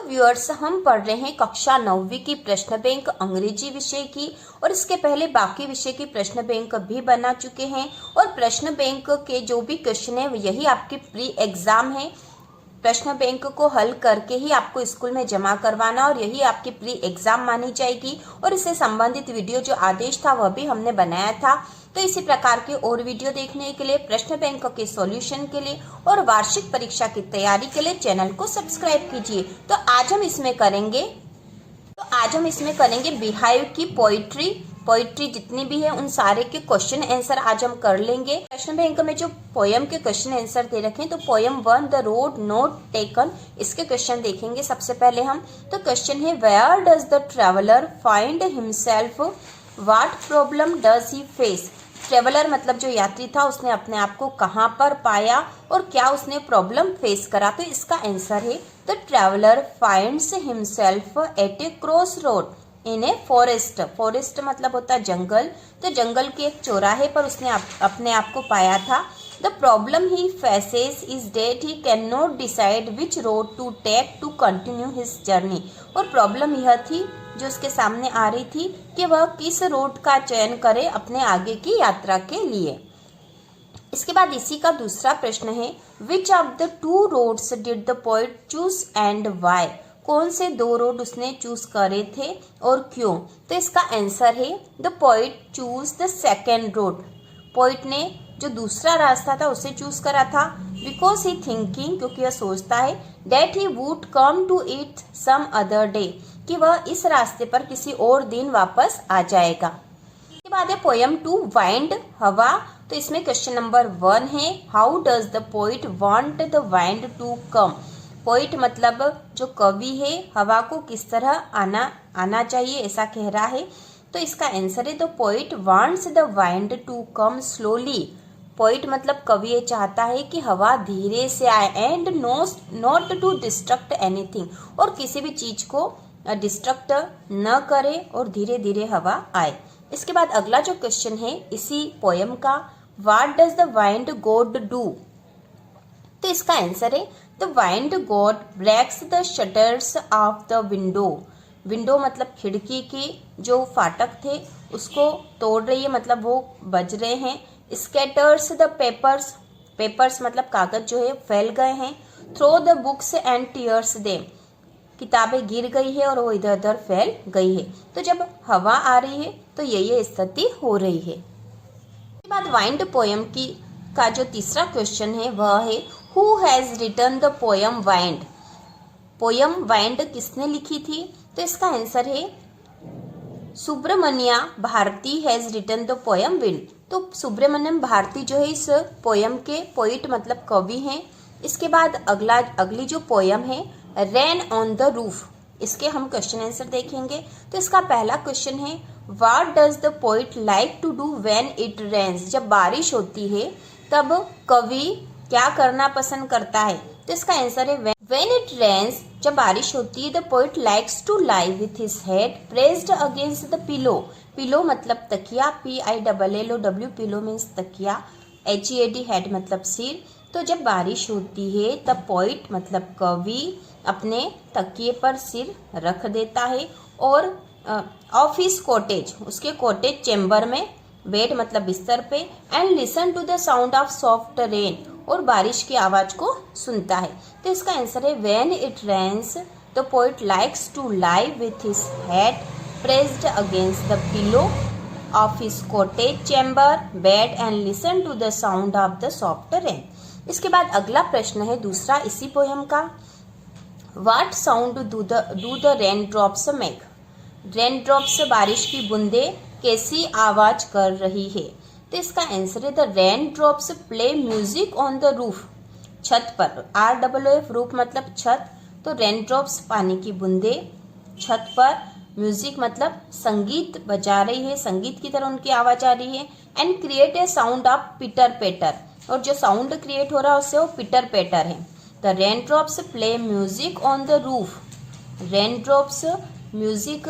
Viewers, हम पढ़ रहे हैं कक्षा 9वीं की प्रश्न बैंक अंग्रेजी विषय की, और इसके पहले बाकी विषय की प्रश्न बैंक भी बना चुके हैं। और प्रश्न बैंक के जो भी क्वेश्चन है यही आपकी प्री एग्जाम है। प्रश्न बैंक को हल करके ही आपको स्कूल में जमा करवाना, और यही आपकी प्री एग्जाम मानी जाएगी। और इससे संबंधित वीडियो जो आदेश था वह भी हमने बनाया था। तो इसी प्रकार के और वीडियो देखने के लिए, प्रश्न बैंक के सॉल्यूशन के लिए और वार्षिक परीक्षा की तैयारी के लिए चैनल को सब्सक्राइब कीजिए। तो आज हम इसमें करेंगे बिहाइव की पोइट्री जितनी भी है उन सारे के क्वेश्चन आंसर आज हम कर लेंगे। प्रश्न बैंक में जो पोयम के क्वेश्चन आंसर दे रखे हैं, तो poem 1 the road not taken, इसके क्वेश्चन देखेंगे सबसे पहले हम। तो क्वेश्चन है, where does the traveller find himself, what problem does he face. Traveller मतलब जो यात्री था, उसने अपने आप को कहाँ पर पाया और क्या उसने प्रॉब्लम फेस करा। तो इसका आंसर है the traveller finds himself at A cross road in a forest. Forest मतलब होता है जंगल, तो जंगल के एक चौराहे पर उसने अपने आप को पाया था। The problem he faces is that he can not decide which road to take to continue his journey. और प्रॉब्लम यह थी जो उसके सामने आ रही थी कि वह किस रोड का चयन करे अपने आगे की यात्रा के लिए। इसके बाद इसी का दूसरा प्रश्न है, which of the two roads did the poet choose and why. कौन से दो रोड उसने चूज करे थे और क्यों। तो इसका आंसर है the poet choose the second road. Poet ने जो दूसरा रास्ता था उसे चूज करा था, बिकॉज ही थिंकिंग, क्योंकि वह सोचता है, that he would come to it some other day, कि वह इस रास्ते पर किसी और दिन वापस आ जाएगा। इसके बाद है पोयम 2 वाइंड हवा। तो इसमें क्वेश्चन नंबर 1 है, how does the poet want the wind to come. Poet मतलब जो कवि है, हवा को किस तरह आना चाहिए ऐसा कह रहा है। तो इसका आंसर है the poet wants the wind to come slowly. Poet मतलब कवि ये चाहता है कि हवा धीरे से आए, and not to destruct anything, और किसी भी चीज को डिस्ट्रक्ट न करे और धीरे धीरे हवा आए। इसके बाद अगला जो क्वेश्चन है इसी पोयम का, what does the wind god do. तो इसका आंसर है the wind god breaks the shutters of the window. Window मतलब खिड़की के जो फाटक थे उसको तोड़ रही है, मतलब वो बज रहे हैं। स्कैटर्स द पेपर्स मतलब कागज जो है फैल गए हैं। Throw the books and tears them, किताबें गिर गई है और वो इधर उधर फैल गई है। तो जब हवा आ रही है तो ये स्थिति हो रही है। इसके बाद वाइंड पोयम का जो तीसरा क्वेश्चन है वह है, who has written the poem wind. Poem wind किसने लिखी थी। तो इसका आंसर है Subramania Bharati has written the poem wind. तो सुब्रमण्यम भारती जो है इस पोयम के पोइट मतलब कवि हैं। इसके बाद अगली जो पोयम है, रेन ऑन द रूफ, इसके हम क्वेश्चन आंसर देखेंगे। तो इसका पहला क्वेश्चन है, what does the poet like to do when it rains. जब बारिश होती है तब कवि क्या करना पसंद करता है। तो इसका आंसर है व्हेन इट रेन्स, जब बारिश होती है, the poet likes to lie with his head pressed against the pillow. Pillow मतलब तकिया, PILLOW, पिलो मीन्स तकिया, HEAD हेड मतलब सिर। तो जब बारिश होती है तब पोइट मतलब कवि अपने तकिए पर सिर रख देता है और ऑफिस कॉटेज, उसके कॉटेज चेम्बर में, बेड मतलब बिस्तर पे, and listen to the sound of soft rain, और बारिश की आवाज को सुनता है। तो इसका आंसर है when it rains the poet likes to lie with his head pressed against the pillow of his cottage chamber bed and listen to the sound of the soft rain. इसके बाद अगला प्रश्न है दूसरा इसी पोयम का, what sound do the rain drops make. Rain drops बारिश की बूंदे कैसी आवाज कर रही है। तो इसका आंसर है the rain drops play music on the roof, छत पर। ROOF रूफ मतलब छत, तो रेन ड्रॉप्स पानी की बूंदे छत पर, म्यूजिक मतलब संगीत बजा रही है, संगीत की तरह उनकी आवाज आ रही है, and create a sound of पिटर पेटर, और जो साउंड क्रिएट हो रहा है उससे वो पिटर पेटर है। The rain drops play music on the roof, rain drops music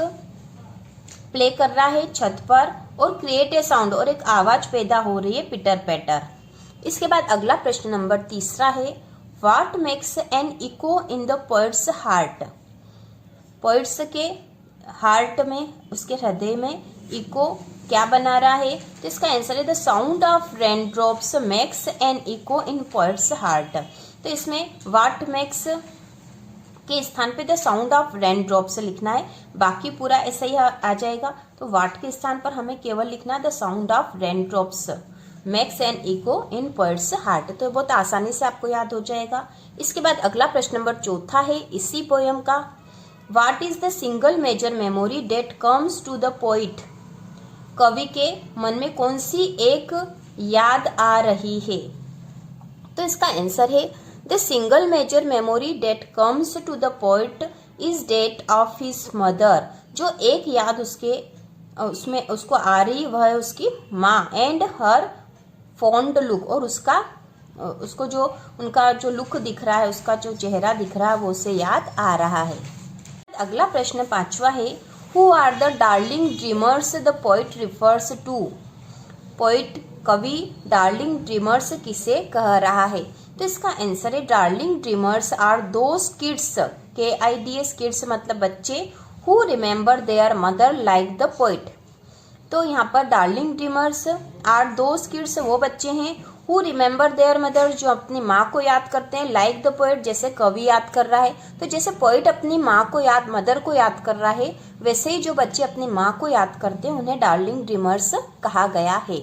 play कर रहा है छत पर, और क्रिएट ए साउंड, और एक आवाज पैदा हो रही है, पिटर पेटर। इसके बाद अगला प्रश्न नंबर तीसरा है, what makes an echo in the poet's heart. Poet's के हार्ट में, उसके हृदय में इको क्या बना रहा है? तो इसका आंसर है the sound of rain drops makes an echo in poet's heart. तो इसमें व्हाट मेक्स के स्थान पे the sound of rain drops लिखना है, बाकी पूरा ऐसा ही आ जाएगा। तो व्हाट के स्थान पर हमें केवल लिखना है the sound of rain drops makes an echo in poet's heart. तो बहुत आसानी से आपको याद हो जाएगा। इसके बाद अगला प्रश्न नंबर 4 है इसी पोयम का। What is the single major memory that comes to the poet? कवि के मन में कौन सी एक याद आ रही है? तो इसका आंसर है the single major memory that comes to the poet is that of his mother. जो एक याद उसमें उसको आ रही वह है उसकी माँ एंड हर फॉन्ड लुक, और उसको जो उनका जो लुक दिख रहा है, उसका जो चेहरा दिख रहा है वो उसे याद आ रहा है। अगला प्रश्न 5वां है who are the darling dreamers the poet refers to? Poet कवि डार्लिंग ड्रीमर्स किसे कह रहा है? तो इसका आंसर है darling dreamers are those kids, KIDS kids मतलब बच्चे, who remember their mother like the poet. तो यहाँ पर darling dreamers are those kids वो बच्चे हैं हु रिमेंबर देयर मदर जो अपनी माँ को याद करते हैं, लाइक द पोइट जैसे कवि याद कर रहा है। तो जैसे पोइट अपनी माँ को मदर को याद कर रहा है, वैसे ही जो बच्चे अपनी माँ को याद करते हैं उन्हें डार्लिंग ड्रीमर्स कहा गया है।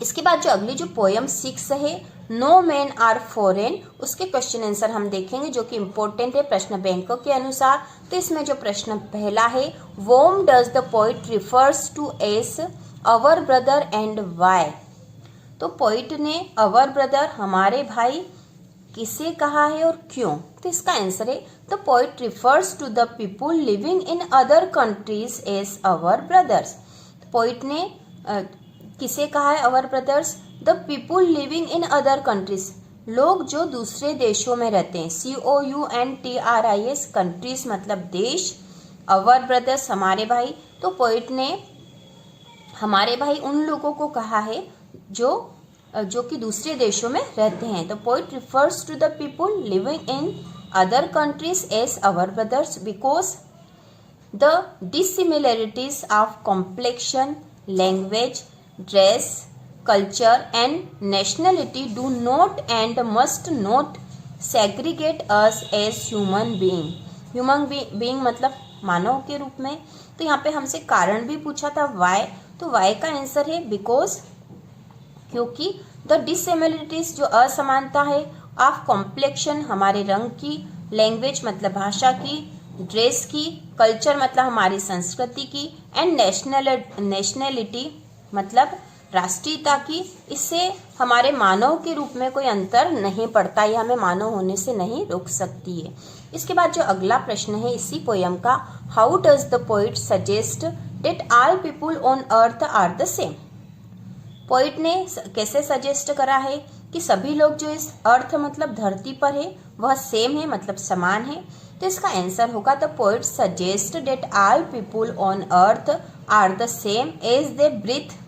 इसके बाद जो अगली जो पोयम 6 है नो मैन आर फॉरेन, उसके क्वेश्चन आंसर हम देखेंगे जो कि इम्पोर्टेंट है प्रश्न बैंकों के अनुसार। तो इसमें जो प्रश्न पहला है whom does the poet refers to as our brother and why? तो पोइट ने अवर ब्रदर हमारे भाई किसे कहा है और क्यों? तो इसका आंसर है the poet refers to the people living in other countries as our brothers. Poet ने किसे कहा है our brothers? The people living in other countries, लोग जो दूसरे देशों में रहते हैं, COUNTRIS कंट्रीज मतलब देश, अवर ब्रदर्स हमारे भाई। तो पोइट ने हमारे भाई उन लोगों को कहा है जो कि दूसरे देशों में रहते हैं। तो poet refers to the people living in other countries as our brothers because the dissimilarities of complexion, language, dress, culture and nationality do not and must not segregate us as human being। human being मतलब मानव के रूप में। तो यहाँ पे हमसे कारण भी पूछा था why, तो why का आंसर है बिकॉज, क्योंकि द डिसिमिलरिटीज जो असमानता है, ऑफ कॉम्प्लेक्शन हमारे रंग की, लैंग्वेज मतलब भाषा की, ड्रेस की, कल्चर मतलब हमारी संस्कृति की, एंड नेशनलिटी मतलब राष्ट्रीयता की, इससे हमारे मानव के रूप में कोई अंतर नहीं पड़ता, यह हमें मानव होने से नहीं रोक सकती है। इसके बाद जो अगला प्रश्न है इसी पोयम का how does the poet suggest that all people on earth are the same? Poet ने कैसे सजेस्ट करा है कि सभी लोग जो इस अर्थ मतलब धरती पर है वह सेम है मतलब समान है? तो इसका आंसर होगा the poet suggest that all people on earth are the same as they breathe.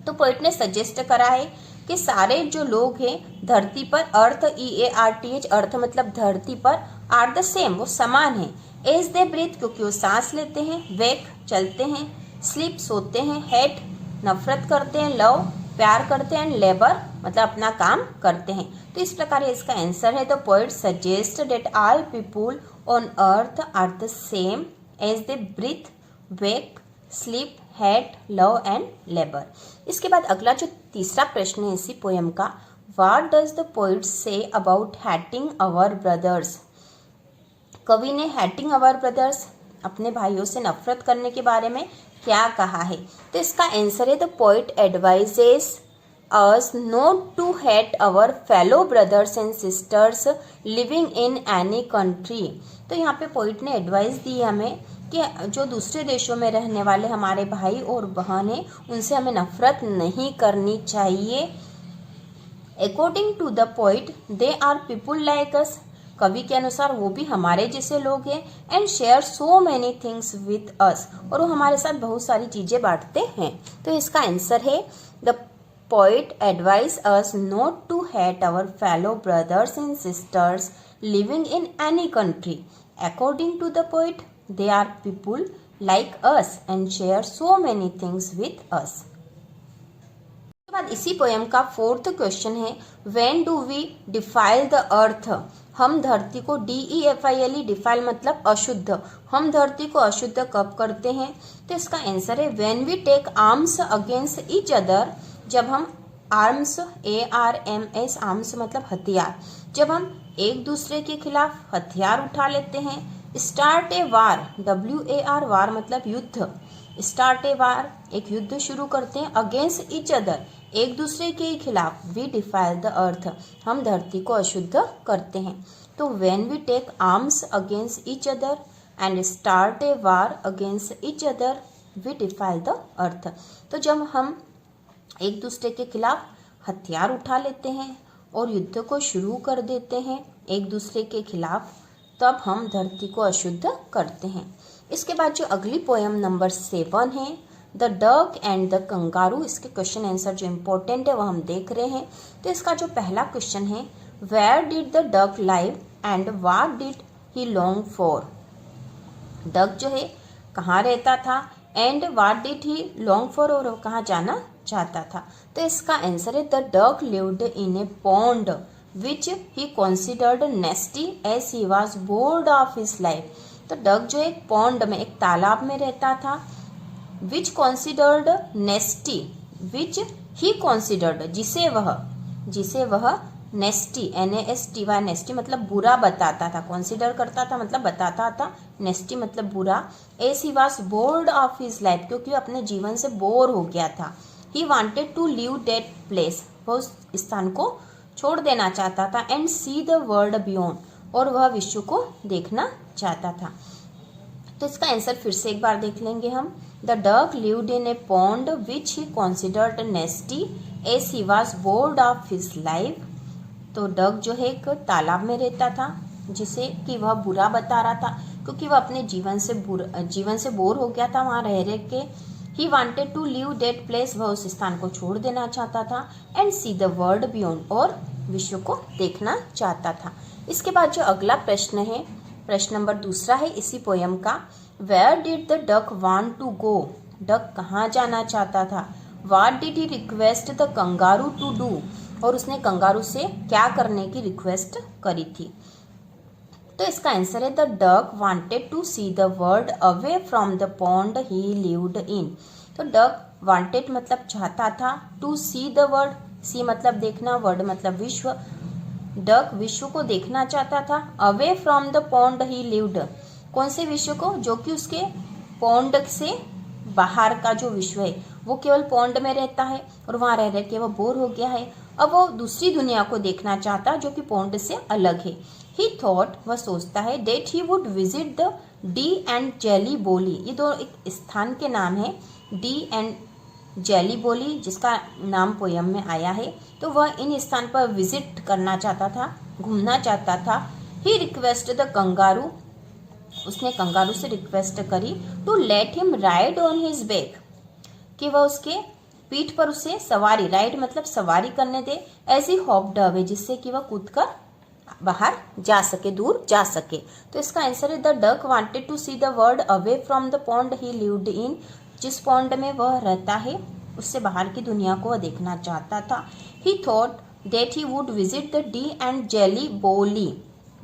तो पोइट ने सजेस्ट करा है कि सारे जो लोग हैं धरती पर, अर्थ EARTH अर्थ मतलब धरती पर, आर द सेम वो समान है, एज दे ब्रीथ क्योंकि वो सांस लेते हैं, वेक चलते हैं, स्लीप सोते हैं, हेट नफरत करते हैं, लव प्यार करते हैं, लेबर मतलब अपना काम करते हैं। तो इस प्रकार इसका आंसर है the poet suggest that all people on earth are the same as they breathe, wake, sleep, hate, love and labour. इसके बाद अगला जो तीसरा प्रश्न है इसी पोयम का what does the poet say about hating our brothers? कवि ने हैटिंग अवर ब्रदर्स अपने भाइयों से नफरत करने के बारे में क्या कहा है? तो इसका आंसर है the poet advises us not to hate our fellow brothers and sisters living in any country. तो यहाँ पे पोइट ने एडवाइस दी हमें कि जो दूसरे देशों में रहने वाले हमारे भाई और बहन हैं उनसे हमें नफरत नहीं करनी चाहिए। According to the poet they are people like us, कवि के अनुसार वो भी हमारे जैसे लोग हैं, and share so many things with us, और वो हमारे साथ बहुत सारी चीज़ें बांटते हैं। तो इसका आंसर है the poet advise us not to hate our fellow brothers and sisters living in any country. According to the poet, they are people like us and share so many things with us. उसके बाद इसी poem का 4th question है, When do we defile the earth? हम धरती को DEFILE defile मतलब अशुद्ध, हम धरती को अशुद्ध कब करते हैं? तो इसका आंसर है When we take arms against each other. जब हम आर्म्स ARMS आर्म्स मतलब हथियार, जब हम एक दूसरे के खिलाफ हथियार उठा लेते हैं. स्टार्ट ए वार WAR वार मतलब युद्ध, स्टार्ट ए वार एक युद्ध शुरू करते हैं. अगेंस्ट ईच अदर एक दूसरे के खिलाफ. वी डिफाइल द अर्थ हम धरती को अशुद्ध करते हैं. तो when we take arms against each other and start a war against each other we defile the earth. तो जब हम एक दूसरे के खिलाफ हथियार उठा लेते हैं और युद्ध को शुरू कर देते हैं एक दूसरे के खिलाफ, तब हम धरती को अशुद्ध करते हैं. इसके बाद जो अगली पोएम नंबर 7 है, the duck and the kangaroo. इसके क्वेश्चन आंसर जो इम्पोर्टेंट है वो हम देख रहे हैं. तो इसका जो पहला क्वेश्चन है, where did the duck live and what did he long for. Duck जो है कहाँ रहता था and what did he long for, और कहाँ जाना चाहता था. तो इसका आंसर है the duck lived in a pond which he considered nasty as he was bored of his life. तो डक जो एक पॉन्ड में एक तालाब में रहता था, विच कंसिडर्ड नेस्टी, विच ही कंसिडर्ड जिसे वह नेस्टी NASTY नेस्टी मतलब बुरा बताता था, कंसिडर करता था मतलब बताता था, नेस्टी मतलब बुरा. As he was bored of his life क्योंकि वो अपने जीवन से बोर हो गया था. He wanted to leave that place वह उस स्थान को छोड़ देना चाहता था. And see the world beyond और वह विश्व को देखना चाहता था. तो इसका आंसर फिर से एक बार देख लेंगे हम. The duck lived in a pond which he considered nasty as he was bored of his life. तो डक जो है एक तालाब में रहता था जिसे कि वह बुरा बता रहा था क्योंकि वह अपने जीवन से बोर हो गया था वहाँ रह के. He wanted to leave that place वह उस स्थान को छोड़ देना चाहता था. And see the world beyond और विश्व को देखना चाहता था. इसके बाद जो अगला प्रश्न है, प्रश्न नंबर 2 है इसी पोयम का, where did the duck want to go. Duck कहाँ जाना चाहता था. What did he request the kangaroo to do और उसने कंगारू से क्या करने की रिक्वेस्ट करी थी. तो इसका आंसर है the duck wanted to see the world away from the pond he lived in. तो डक वांटेड मतलब चाहता था, to see the world, see मतलब देखना, वर्ल्ड मतलब विश्व. डक विश्व को देखना चाहता था. Away from the pond he lived, कौन से विश्व को, जो कि उसके पॉन्ड से बाहर का जो विश्व है वो केवल पॉन्ड में रहता है और वहाँ रह के वो बोर हो गया है. अब वो दूसरी दुनिया को देखना चाहता जो कि पॉन्ड से अलग है. ही थॉट वह सोचता है that he would visit the Dee and Jelly Bo Lee. ये दो एक स्थान के नाम है, डी एंड जेली बोली जिसका नाम पोयम में आया है. तो वह इन स्थान पर विजिट करना चाहता था, घूमना चाहता था. ही रिक्वेस्ट द कंगारू, उसने कंगारू से रिक्वेस्ट करी to let him ride on his back, कि वह उसके पीठ पर उसे सवारी, राइड मतलब सवारी करने दे. एज ही हॉप्ड अवे, जिससे कि वह कूद कर बाहर जा सके, दूर जा सके. तो इसका आंसर है the duck wanted to see the world away from the pond he lived in. जिस पॉन्ड में वह रहता है उससे बाहर की दुनिया को वह देखना चाहता था. ही thought that he would visit the Dee and Jelly बोली,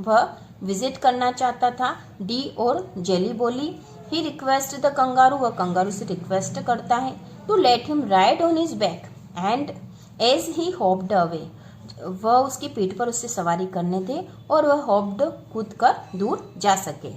वह विजिट करना चाहता था डी और Jelly Bo Lee. He request the kangaroo, वह कंगारू से रिक्वेस्ट करता है to let him ride on his back and as he hopped away, वह उसकी पीठ पर उससे सवारी करने दे और वह हॉप्ड कूद कर दूर जा सके.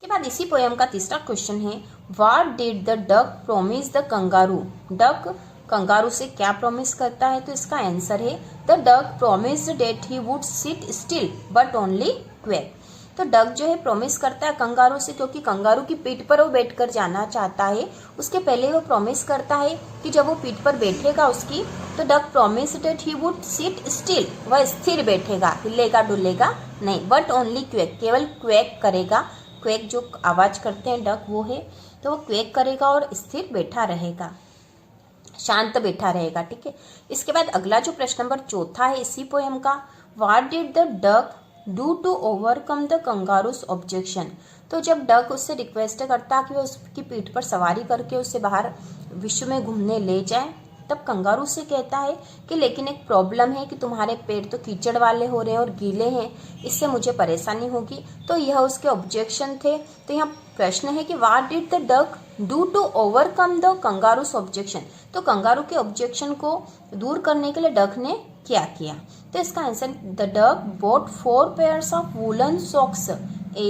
के बाद इसी पोयम का 3रा क्वेश्चन है, what did the duck promise the kangaroo. Duck kangaroo से क्या प्रॉमिस करता है. तो इसका आंसर है the duck promised that he would sit still but only quake. तो डक जो है प्रॉमिस करता है कंगारू से, क्योंकि कंगारू की पीठ पर वो बैठकर जाना चाहता है. उसके पहले वो प्रॉमिस करता है कि जब वो पीठ पर बैठेगा उसकी, तो duck promise that he would sit still, वह स्थिर बैठेगा, हिलेगा डुलेगा नहीं. बट ओनली क्वेक, केवल क्वेक करेगा. क्वेक जो आवाज करते हैं डक वो है, तो वो क्वेक करेगा और स्थिर बैठा रहेगा, शांत बैठा रहेगा. ठीक है. इसके बाद अगला जो प्रश्न नंबर 4 है इसी पोयम का, what did the duck do to overcome the kangaroo's objection. तो जब डक उससे रिक्वेस्ट करता कि वो उसकी पीठ पर सवारी करके उसे बाहर विश्व में घूमने ले जाए, तब कंगारू से कहता है कि लेकिन एक प्रॉब्लम है कि तुम्हारे पैर तो कीचड़ वाले हो रहे हैं और गीले हैं, इससे मुझे परेशानी होगी। तो यह उसके ऑब्जेक्शन थे। तो यहाँ प्रश्न है कि what did the duck do to overcome the kangaroo's objection. तो कंगारू के ऑब्जेक्शन को दूर करने के लिए डक ने क्या किया। तो इसका answer, the duck bought 4 pairs of woollen socks,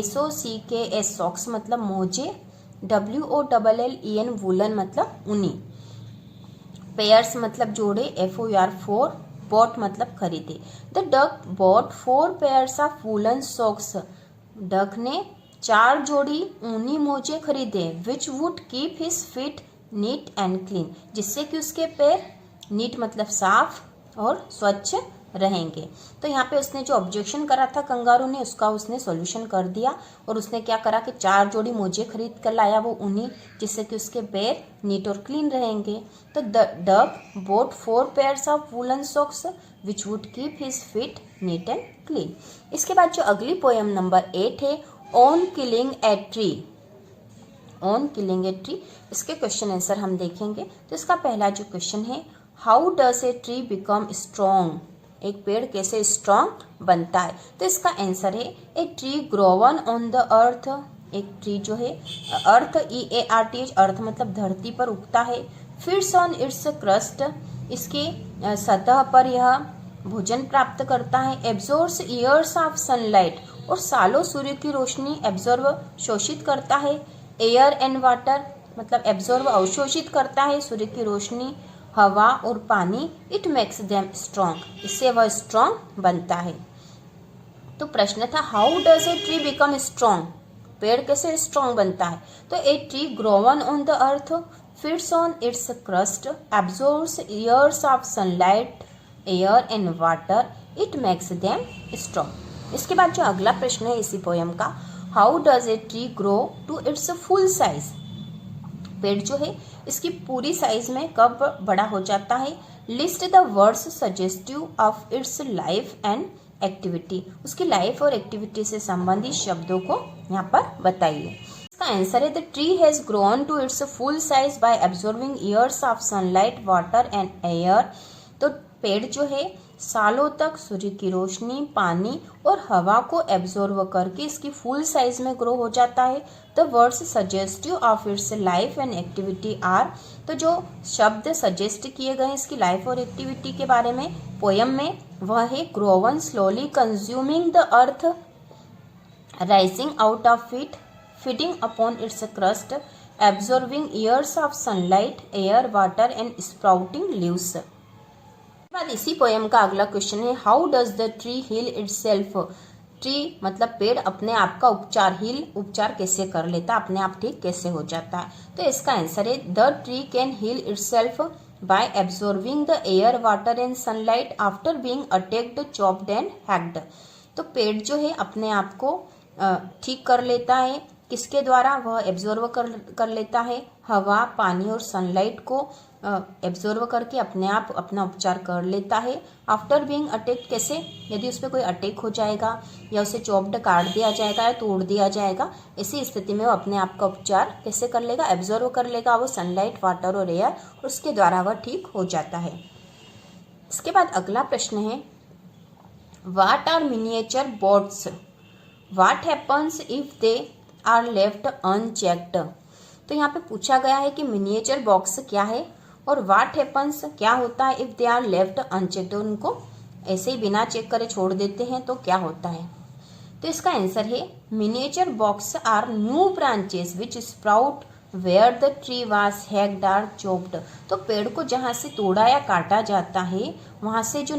SOCKS socks मतलब मोजे, WOLLEN वूलन मतलब ऊनी, पेयर्स मतलब जोड़े, FOR, बॉट मतलब खरीदे। The duck bought 4 pairs of woollen socks. Duck ने 4 जोड़ी ऊनी मोजे खरीदे, which would keep his feet neat and clean, जिससे कि उसके पैर नीट मतलब साफ और स्वच्छ रहेंगे। तो यहाँ पे उसने जो ऑब्जेक्शन करा था कंगारू ने, उसका उसने सॉल्यूशन कर दिया और उसने क्या करा कि 4 जोड़ी मोजे खरीद कर लाया वो ऊनी, जिससे कि उसके पैर नीट और क्लीन रहेंगे। तो the duck boat 4 pairs of woollen socks which would keep his feet neat and clean. इसके बाद जो अगली पोएम नंबर 8 है, on killing a tree. On killing a tree, इसके क्वेश्चन आंसर हम देखेंगे। तो इसका पहला जो क्वेश्चन है, how does a tree become strong. एक पेड़ कैसे स्ट्रॉन्ग बनता है। तो इसका आंसर है, a tree grown on the earth. एक ट्री जो है अर्थ, EARTH, अर्थ मतलब धरती पर उगता है। फीड्स ऑन इट्स क्रस्ट, इसके सतह पर यह भोजन प्राप्त करता है। एब्जॉर्ब्स ईयर्स ऑफ सनलाइट, और सालों सूर्य की रोशनी एब्जॉर्ब शोषित करता है। एयर एंड वाटर मतलब एब्जॉर्ब अवशोषित करता है सूर्य की रोशनी, हवा और पानी। इट मेक्स देम स्ट्रॉन्ग, इससे वह स्ट्रॉन्ग बनता है। तो प्रश्न था, how does a tree become strong, पेड़ कैसे स्ट्रॉन्ग बनता है। तो a tree grown on the earth, feeds on its crust, absorbs years of sunlight, air and water, it makes them strong. इसके बाद जो अगला प्रश्न है इसी पोयम का, how does a tree grow to its full size. पेड़ जो है इसकी पूरी साइज में कब बड़ा हो जाता है। List the words suggestive of its life and activity, उसकी लाइफ और एक्टिविटी से संबंधित शब्दों को यहाँ पर बताइए। इसका आंसर है, the tree has grown to its full size by absorbing years of sunlight, water and air. तो पेड़ जो है सालों तक सूर्य की रोशनी, पानी और हवा को एब्जॉर्व करके इसकी फुल साइज में ग्रो हो जाता है। The words suggestive of its life and activity are, तो जो शब्द सजेस्ट किए गए इसकी लाइफ और एक्टिविटी के बारे में पोयम में, वह है grown slowly consuming the earth, rising out of it, feeding upon its crust, absorbing years of sunlight, air, water and sprouting leaves. बाद इसी पोयम का अगला क्वेश्चन है, how does the tree heal itself. Tree मतलब पेड़ अपने आप का उपचार कैसे कर लेता, अपने आप ठीक कैसे हो जाता है। तो इसका आंसर है, the tree can heal itself by absorbing the air, water and sunlight after being attacked, chopped and hacked. तो पेड़ जो है अपने आप को ठीक कर लेता है, किसके द्वारा, वह एब्जॉर्व कर लेता है हवा, पानी और सनलाइट को एब्जॉर्व करके अपने आप अपना उपचार कर लेता है। आफ्टर बीइंग अटैक, कैसे, यदि उस पर कोई अटैक हो जाएगा या उसे चॉप्ड काट दिया जाएगा या तोड़ दिया जाएगा, इसी स्थिति में वो अपने आप का उपचार कैसे कर लेगा, एब्जॉर्व कर लेगा वो सनलाइट, वाटर और एयर, और उसके द्वारा वह ठीक हो जाता है। इसके बाद अगला प्रश्न है, what are miniature boats, what happens if they are left unchecked. तो यहाँ पे पूछा गया है कि मिनिएचर बॉक्स क्या है और व्हाट हैपन्स क्या होता है if they are left unchecked, उनको ऐसे ही बिना चेक करे छोड़ देते हैं तो क्या होता है। तो इसका आंसर है, miniature box are new branches which sprout where the tree was hacked or chopped. तो पेड़ को जहाँ से तोड़ा या काटा जाता है वहाँ से जो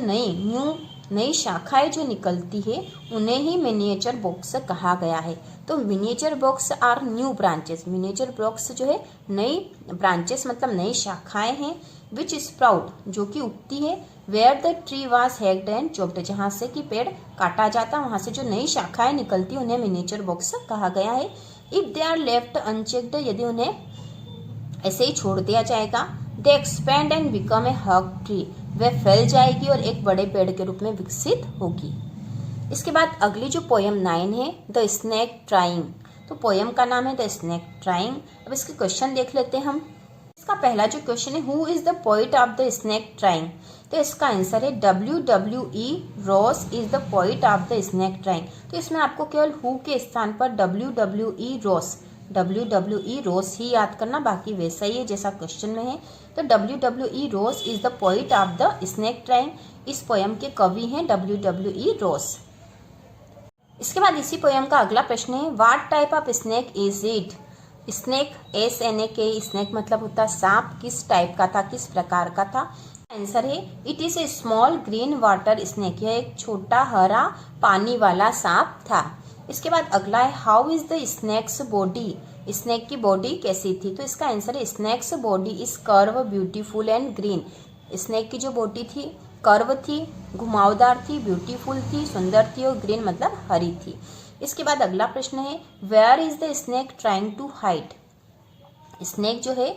नई शाखाएं जो निकलती है उन्हें ही मिनिएचर बॉक्स कहा गया है। तो miniature box are new branches, miniature box जो है नई ब्रांचेस मतलब नई शाखाएं हैं, विच स्प्राउट जो कि उगती है, where the tree was hacked and chopped जहाँ से कि पेड़ काटा जाता वहाँ से जो नई शाखाएं निकलती उन्हें मिनिएचर बॉक्स कहा गया है। If they are left unchecked, यदि उन्हें ऐसे ही छोड़ दिया जाएगा, they expand and become a huge tree, वह फैल जाएगी और एक बड़े पेड़ के रूप में विकसित होगी। इसके बाद अगली जो पोयम 9 है, द स्नेक ट्राइंग। तो पोयम का नाम है द स्नेक ट्राइंग। अब इसके क्वेश्चन देख लेते हैं हम। इसका पहला जो क्वेश्चन है, who is the poet of the snake trying. तो इसका आंसर है W.W.E. Ross is the poet of the snake trying. तो इसमें आपको केवल हु के स्थान पर W.W.E. रॉस ही याद करना, बाकी वैसा ही है जैसा क्वेश्चन में है। तो W.W.E. Ross is the poet of the snake trying. इस पोयम के कवि हैं W.W.E. रॉस। इसके बाद इसी पोयम का अगला प्रश्न है, what type of snake is it. Snake SNAK, snake मतलब होता है सांप, किस टाइप का था, किस प्रकार का था। आंसर है it is a small green water snake. यह एक छोटा हरा पानी वाला सांप था। इसके बाद अगला है, how is the snake's body. Snake की बॉडी कैसी थी। तो इसका आंसर है snake's body is curve beautiful and green. Snake की जो बॉडी थी कर्व थी, घुमावदार थी, ब्यूटीफुल थी, सुंदर थी, और ग्रीन मतलब हरी थी। इसके बाद अगला प्रश्न है, where is the snake trying to hide. Snake जो है,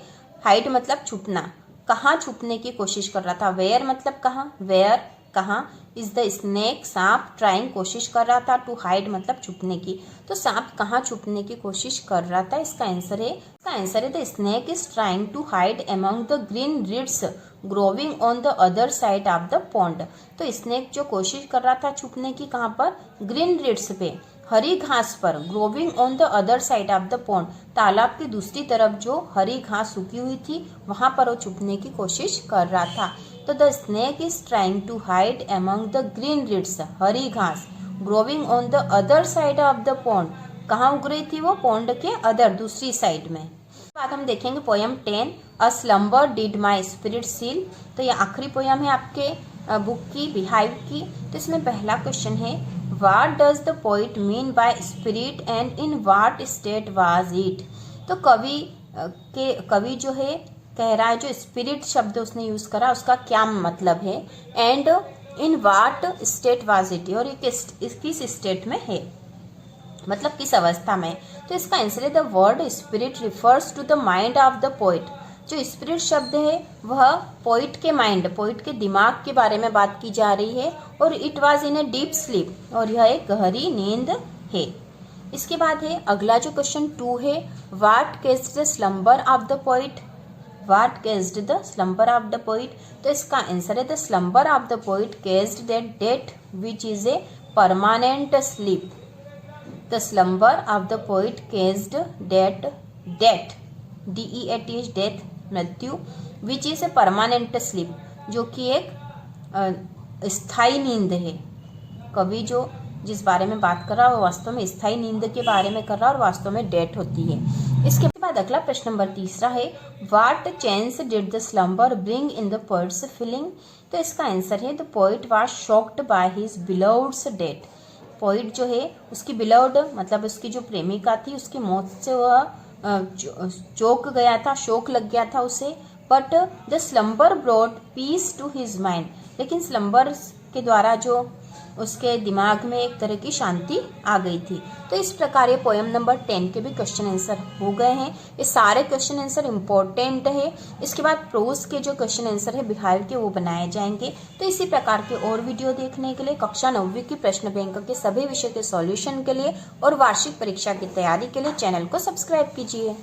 हाइड मतलब छुपना, कहाँ छुपने की कोशिश कर रहा था। वेयर मतलब कहाँ, वेयर कहाँ, इज द स्नेक सांप, ट्राइंग कोशिश कर रहा था, टू हाइड मतलब छुपने की। तो सांप कहाँ छुपने की कोशिश कर रहा था। इसका आंसर है the snake is trying to hide among the green reeds growing on the other side of the pond. तो स्नेक जो कोशिश कर रहा था छुपने की, कहाँ पर, ग्रीन रीड्स पे, हरी घास पर, growing on the other side of the pond, तालाब की दूसरी तरफ जो हरी घास सूखी हुई थी वहां पर वो छुपने की कोशिश कर रहा था। तो the snake is trying to hide among the green reeds, हरी घास, growing on the other side of the pond, कहाँ उग रही थी वो, पॉन्ड के अदर, दूसरी साइड में। बाद हम देखेंगे poem 10, a slumber did my spirit seal. तो ये आखिरी पोयम है आपके बुक की, बिहाइव की। तो इसमें पहला क्वेश्चन है, what does the poet mean by spirit and in what state was it. तो कवि जो है कह रहा है, जो स्पिरिट शब्द उसने यूज करा उसका क्या मतलब है, and in what state was it, और ये किस स्टेट में है, मतलब किस अवस्था में। तो इसका आंसर है the word spirit refers to the mind of the poet. जो स्पिरिट शब्द है वह पोइट के माइंड, पोइट के दिमाग के बारे में बात की जा रही है, और it was in a deep sleep, और यह एक गहरी नींद है। इसके बाद है अगला जो क्वेश्चन 2 है, what caused the slumber of the poet. What caused the slumber of the poet. तो इसका आंसर है the slumber of the poet caused that death which is a permanent sleep. The slumber of the poet caused death DEAT death, मृत्यु, which is a permanent sleep, जो कि एक स्थायी नींद है। कवि जो जिस बारे में बात कर रहा है वो वास्तव में स्थायी नींद के बारे में कर रहा है, और वास्तव में डेथ होती है। इसके बाद अगला प्रश्न नंबर 3 है, what change did the slumber bring in the poet's feeling. तो इसका आंसर है the poet was shocked by his beloved's death. Poet जो है उसकी बिलोव्ड मतलब उसकी जो प्रेमिका थी उसकी मौत से वह चौंक गया था, शोक लग गया था उसे। But the slumber brought peace to his mind. लेकिन स्लम्बर के द्वारा जो उसके दिमाग में एक तरह की शांति आ गई थी। तो इस प्रकार ये पोएम नंबर 10 के भी क्वेश्चन आंसर हो गए हैं। ये सारे क्वेश्चन आंसर इम्पोर्टेंट है। इसके बाद प्रोज के जो क्वेश्चन आंसर है बिहार के वो बनाए जाएंगे। तो इसी प्रकार के और वीडियो देखने के लिए कक्षा 9वीं की प्रश्न बैंक के सभी विषय के सॉल्यूशन के लिए और वार्षिक परीक्षा की तैयारी के लिए चैनल को सब्सक्राइब कीजिए।